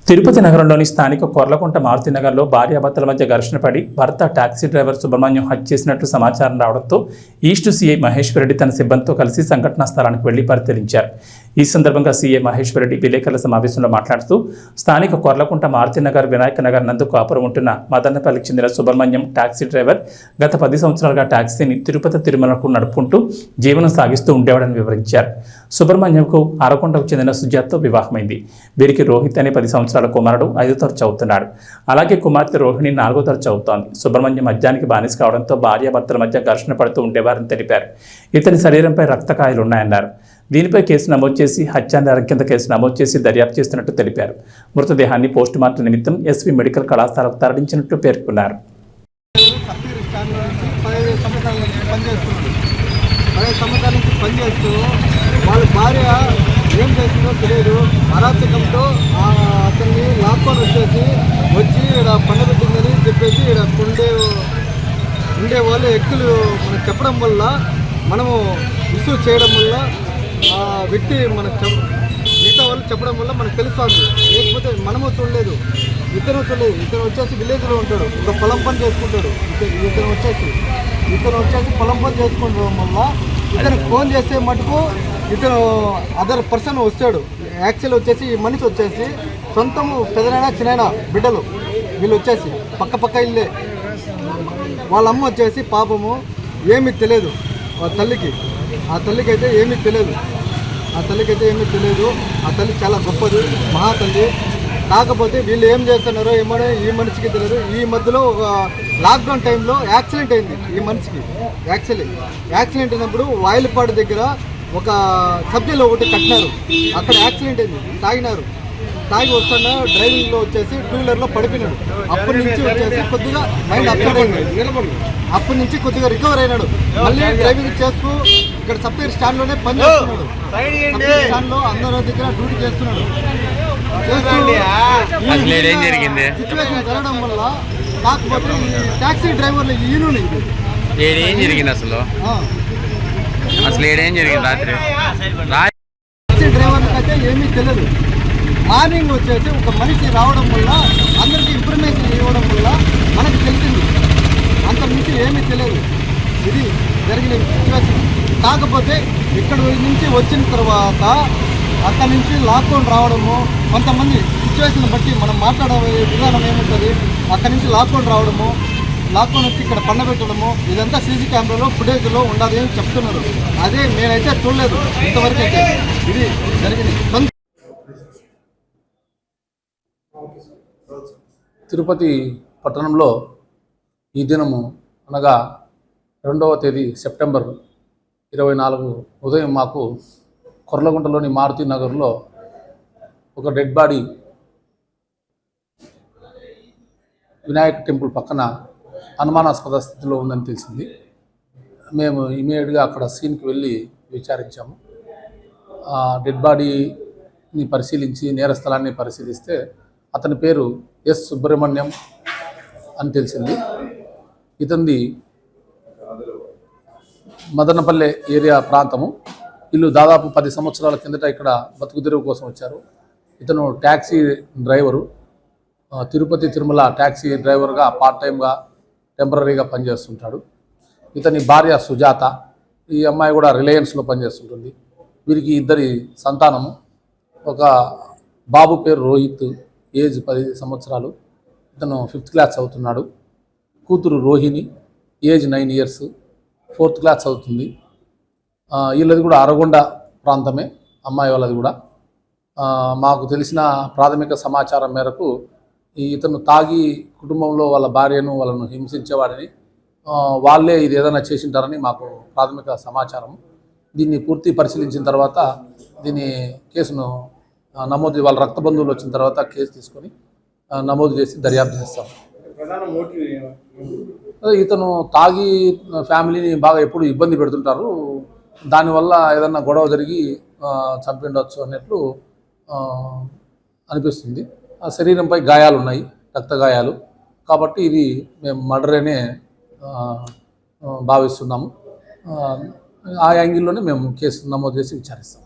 తిరుపతి నగరంలోని స్థానిక కొర్లకుంట మారుతినగర్లో భార్యాభర్తల మధ్య ఘర్షణ పడి భర్త టాక్సీ డ్రైవర్ సుబ్రహ్మణ్యం హత్య చేసినట్లు సమాచారం రావడంతో ఈస్ట్ సీఐ మహేశ్వరరెడ్డి తన సిబ్బందితో కలిసి సంఘటనా స్థలానికి వెళ్లి పరిశీలించారు. ఈ సందర్భంగా సీఐ మహేశ్వరరెడ్డి విలేకరుల సమావేశంలో మాట్లాడుతూ స్థానిక కొర్లకుంట మారుతినగర్ వినాయక నగర్ నందు కాపురం ఉంటున్న మదన్నపల్లికి చెందిన సుబ్రహ్మణ్యం టాక్సీ డ్రైవర్ గత 10 సంవత్సరాలుగా టాక్సీని తిరుపతి తిరుమలకు నడుపుకుంటూ జీవనం సాగిస్తూ ఉండేవాడని వివరించారు. సుబ్రహ్మణ్యంకు అరకొండకు చెందిన సుజాత్తో వివాహమైంది. వీరికి రోహిత్ అనే 10 సంవత్సరాల కుమారుడు 5వ తరగతి చదువుతున్నాడు. అలాగే కుమార్తె రోహిణి 4వ తరగతి చదువుతోంది. సుబ్రహ్మణ్యం మద్యానికి బానిస కావడంతో భార్యాభర్తల మధ్య ఘర్షణ పడుతూ ఉండేవారని తెలిపారు. ఇతని శరీరంపై రక్తకాయలున్నాయన్నారు. దీనిపై కేసు నమోదు చేసి హత్యానేరం కింద కేసు నమోదు చేసి దర్యాప్తు చేస్తున్నట్టు తెలిపారు. మృతదేహాన్ని పోస్టుమార్టం నిమిత్తం ఎస్వి మెడికల్ కళాశాలకు తరలించినట్లు పేర్కొన్నారు. 10 సంవత్సరాల నుంచి పనిచేస్తూ వాళ్ళ భార్య ఏం చేసిందో తెలియదు. అరాచకంతో అతన్ని లాక్కొని వచ్చి ఇక్కడ పండుగ పెట్టిందని చెప్పేసి ఇక్కడ ఉండే వాళ్ళు వ్యక్తులు మనకు చెప్పడం వల్ల మనము ఇష్యూ చేయడం వల్ల ఆ వ్యక్తి మనకు మిగతా వాళ్ళు చెప్పడం వల్ల మనకు తెలుస్తుంది. లేకపోతే మనము చూడలేదు, ఇతను వచ్చేసి విలేజ్లో ఉంటాడు, ఇంకా పొలం పని చేసుకుంటాడు. ఇతను వచ్చేసి పొలం పని చేసుకుంటడం వల్ల ఇతను ఫోన్ చేస్తే మటుకు ఇతను అదర్ పర్సన్ వస్తాడు. యాక్చువల్ వచ్చేసి ఈ మనిషి వచ్చేసి సొంతము పెదనైనా చిన్నైనా బిడ్డలు వీళ్ళు వచ్చేసి పక్క ఇల్లే. వాళ్ళ అమ్మ వచ్చేసి పాపము ఏమీ తెలియదు ఆ తల్లికి అయితే ఏమీ తెలియదు. ఆ తల్లి చాలా గొప్పది, మహాతల్లి. కాకపోతే వీళ్ళు ఏం చేస్తున్నారో ఏమో ఈ మనిషికి తెలియదు. ఈ మధ్యలో ఒక లాక్డౌన్ టైంలో యాక్సిడెంట్ అయింది ఈ మనిషికి. యాక్సిడెంట్ అయినప్పుడు వాయిలపాడు దగ్గర ఒక సబ్జీలో ఒకటి కట్టినారు. అక్కడ యాక్సిడెంట్ అయింది. తాగి వస్తున్న డ్రైవింగ్లో వచ్చేసి 2 వీలర్లో పడిపోయినాడు. అప్పటి నుంచి వచ్చేసి కొద్దిగా మైండ్ అప్సెట్ అయింది. అప్పటి నుంచి కొద్దిగా రికవర్ అయినాడు. మళ్ళీ డ్రైవింగ్ చేస్తూ ఇక్కడ సప్తగిరి స్టాండ్లోనే పని చేస్తున్నాడు. సప్తగిరి స్టాండ్లో అందరూ దగ్గర డ్యూటీ చేస్తున్నాడు. సిచ్యువేషన్ జరగడం వల్ల కాకపోతే ఈ టాక్సీ డ్రైవర్లు ఈయన టాక్సీ డ్రైవర్లకైతే ఏమీ తెలియదు. మార్నింగ్ వచ్చేసి ఒక మనిషి రావడం వల్ల అందరికీ ఇన్ఫర్మేషన్ ఇవ్వడం వల్ల మనకు తెలిసింది. అంత నుంచి ఏమీ తెలియదు. ఇది జరిగిన సిచ్యువేషన్. కాకపోతే ఇక్కడ నుంచి వచ్చిన తర్వాత అక్కడి నుంచి లాక్డౌన్ రావడము, కొంతమంది సిచ్యువేషన్ బట్టి మనం మాట్లాడే విధానం ఏముంటుంది, అక్కడి నుంచి లాక్డౌన్ రావడము, లాక్డౌన్ వచ్చి ఇక్కడ పండబెట్టడము, ఇదంతా సీసీ కెమెరాలో ఫుటేజ్లో ఉండాలి అని చెప్తున్నారు. అదే నేనైతే చూడలేదు ఇంతవరకు అయితే. ఇది జరిగింది. తిరుపతి పట్టణంలో ఈ దినము అనగా 2వ తేదీ సెప్టెంబర్ 24 ఉదయం మాకు కొర్లగుంటలోని మారుతి నగర్లో ఒక డెడ్ బాడీ వినాయక టెంపుల్ పక్కన అనుమానాస్పద స్థితిలో ఉందని తెలిసింది. మేము ఇమీడియట్గా అక్కడ సీన్కి వెళ్ళి విచారించాము. డెడ్ బాడీని పరిశీలించి నేరస్థలాన్ని పరిశీలిస్తే అతని పేరు ఎస్ సుబ్రహ్మణ్యం అని తెలిసింది. ఇతనిది మదనపల్లె ఏరియా ప్రాంతము. వీళ్ళు దాదాపు 10 సంవత్సరాల కిందట ఇక్కడ బతుకు తెరువు కోసం వచ్చారు. ఇతను taxi driver, Tirupati Tirumala taxi డ్రైవర్గా పార్ట్ టైంగా టెంపరీగా పనిచేస్తుంటాడు. ఇతని భార్య సుజాత, ఈ అమ్మాయి కూడా రిలయన్స్లో పనిచేస్తుంటుంది. వీరికి 2 సంతానము. ఒక బాబు పేరు రోహిత్, ఏజ్ 10 సంవత్సరాలు, ఇతను 5th క్లాస్ చదువుతున్నాడు. కూతురు Rohini, age 9 years, 4th class చదువుతుంది. వీళ్ళది కూడా అరగొండ ప్రాంతమే, అమ్మాయి వాళ్ళది కూడా. మాకు తెలిసిన ప్రాథమిక సమాచారం మేరకు ఇతను తాగి కుటుంబంలో వాళ్ళ భార్యను వాళ్ళను హింసించేవాడని, వాళ్ళే ఇది ఏదైనా చేసింటారని మాకు ప్రాథమిక సమాచారం. దీన్ని పూర్తి పరిశీలించిన తర్వాత దీన్ని కేసును నమోదు, వాళ్ళ రక్త బంధువులు వచ్చిన తర్వాత కేసు తీసుకొని నమోదు చేసి దర్యాప్తు చేస్తాం. ఇతను తాగి ఫ్యామిలీని బాగా ఎప్పుడు ఇబ్బంది పెడుతుంటారు. దానివల్ల ఏదన్నా గొడవ జరిగి చంపిండవచ్చు అన్నట్లు అనిపిస్తుంది. శరీరంపై గాయాలు ఉన్నాయి, రక్త గాయాలు. కాబట్టి ఇది మేము మర్డర్ అనే భావిస్తున్నాము. ఆ యాంగిల్లోనే మేము కేసు నమోదు చేసి విచారిస్తాం.